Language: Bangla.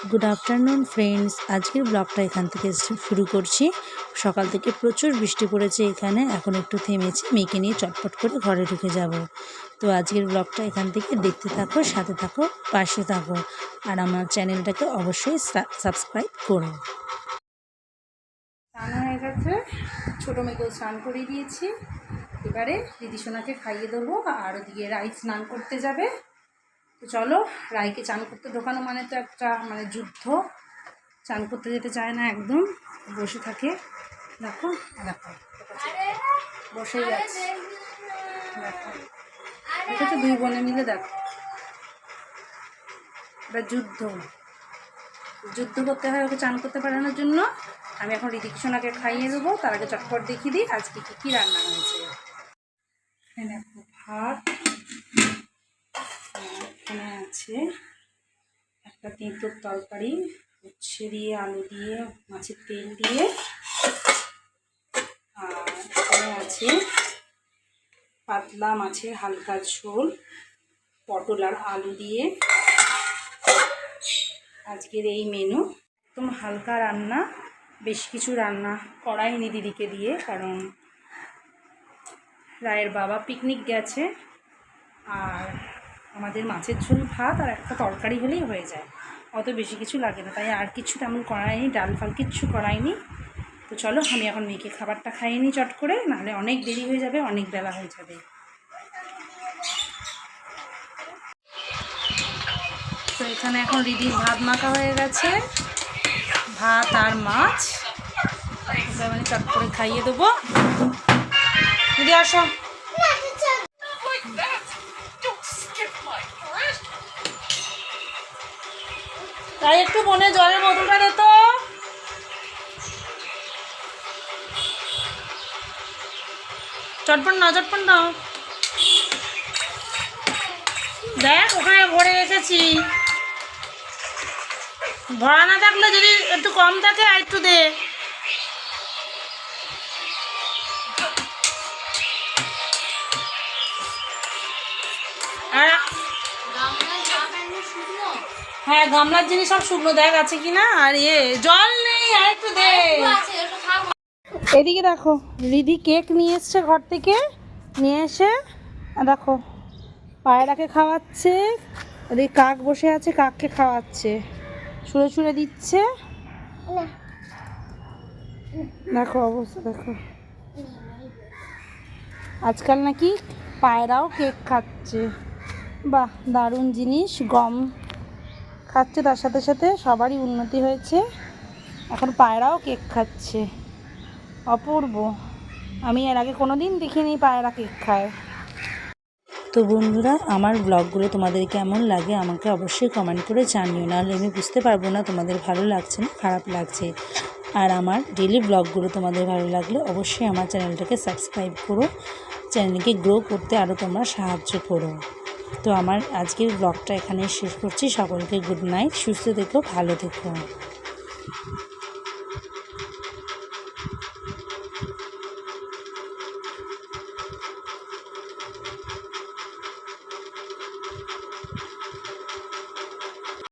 গুড আফটারনুন ফ্রেন্ডস, আজকের ব্লগটা এখান থেকে শুরু করছি। সকাল থেকে প্রচুর বৃষ্টি পড়েছে এখানে, এখন একটু থেমেছে। মেয়েকে নিয়ে চটপট করে ঘরে ঢুকে যাব। তো আজকের ব্লগটা এখান থেকে দেখতে থাকো, সাথে থাকো, পাশে থাকো, আর আমার চ্যানেলটাকে অবশ্যই সাবস্ক্রাইব করো। স্নান হয়ে গেছে, ছোটো মেয়েকেও স্নান করিয়ে দিয়েছি। এবারে দিদিসোনাকে খাইয়ে দেবো, আর ওদিকে রাই স্নান করতে যাবে। তো চলো, রাইকে চান করতে ঢোকানো মানে তো একটা যুদ্ধ। চান করতে যেতে চায় না, একদম বসে থাকে। দেখো দেখো বসেই যাচ্ছে। দেখো দেখো, দুই বোনে মিলে দেখো, এটা যুদ্ধ করতে হয় ওকে চান করতে পারানোর জন্য। আমি এখন ঋতিকসোনাকে খাইয়ে দেবো, তার আগে চটপট দেখিয়ে দিই আজকে কী রান্না হয়েছে। দেখো, ভাত, এখানে আছে একটা তেঁতুর তরকারি, উচ্ছে দিয়ে, আলু দিয়ে, মাছের তেল দিয়ে, আর এখানে আছে পাতলা মাছের হালকা ঝোল, পটল আর আলু দিয়ে আজকের এই মেনু। একদম হালকা রান্না, বেশ কিছু রান্না করাইনি দিদিকে দিয়ে, কারণ রায়ের বাবা পিকনিক গেছে। আর আমাদের মাছের ঝোল, ভাত আর একটা তরকারি হলেই হয়ে যায়, অত বেশি কিছু লাগে না। তাই আর কিছু তেমন করাইনি, ডাল ফাল কিচ্ছু করাইনি। তো চলো, আমি এখন মেয়েকে খাবারটা খাইয়ে নিই চট করে, নাহলে অনেক দেরি হয়ে যাবে, অনেক বেলা হয়ে যাবে। তো এখানে এখন দিদির ভাত মাখা হয়ে গেছে, ভাত আর মাছ। আমি চট করে খাইয়ে দেবো। দিদি আসো। তাই একটু মনে জলের বোতলটা দে তো। চটপট না, চটপট না, দেখ ওখানে ভরে রেখেছি। ভরা না থাকলে যদি একটু কম থাকে আর একটু দে। আর হ্যাঁ, গামলার জিনিস সব শুকনো, দেখ আছে কিনা। আর জল নেই, আর একটু দে। এদিকে দেখো, রিধি কেক নিয়ে এসছে ঘর থেকে, নিয়ে এসে দেখো পায়রাকে খাওয়াচ্ছে। ওদিকে কাক বসে আছে, কাককে খাওয়াচ্ছে, ছুঁড়ে ছুঁড়ে দিচ্ছে। দেখো অবস্থা, দেখো আজকাল নাকি পায়রাও কেক খাচ্ছে। বাহ, দারুণ জিনিস। গম খাচ্ছে, তার সাথে সাথে সবারই উন্নতি হয়েছে, এখন পায়রাও কেক খাচ্ছে। অপূর্ব, আমি এর আগে কোনো দিন দেখিনি পায়রা কেক খায়। তো বন্ধুরা, আমার ব্লগগুলো তোমাদের কেমন লাগে আমাকে অবশ্যই কমেন্ট করে জানিও, নাহলে আমি বুঝতে পারবো না তোমাদের ভালো লাগছে না খারাপ লাগছে। আর আমার ডেলি ব্লগগুলো তোমাদের ভালো লাগলে অবশ্যই আমার চ্যানেলটাকে সাবস্ক্রাইব করো, চ্যানেলকে গ্রো করতে আরও তোমরা সাহায্য করো। তো আমার আজকের ব্লগটা এখানে শেষ করছি। সকলকে গুড নাইট, সুস্থ থেকো, ভালো থেকো।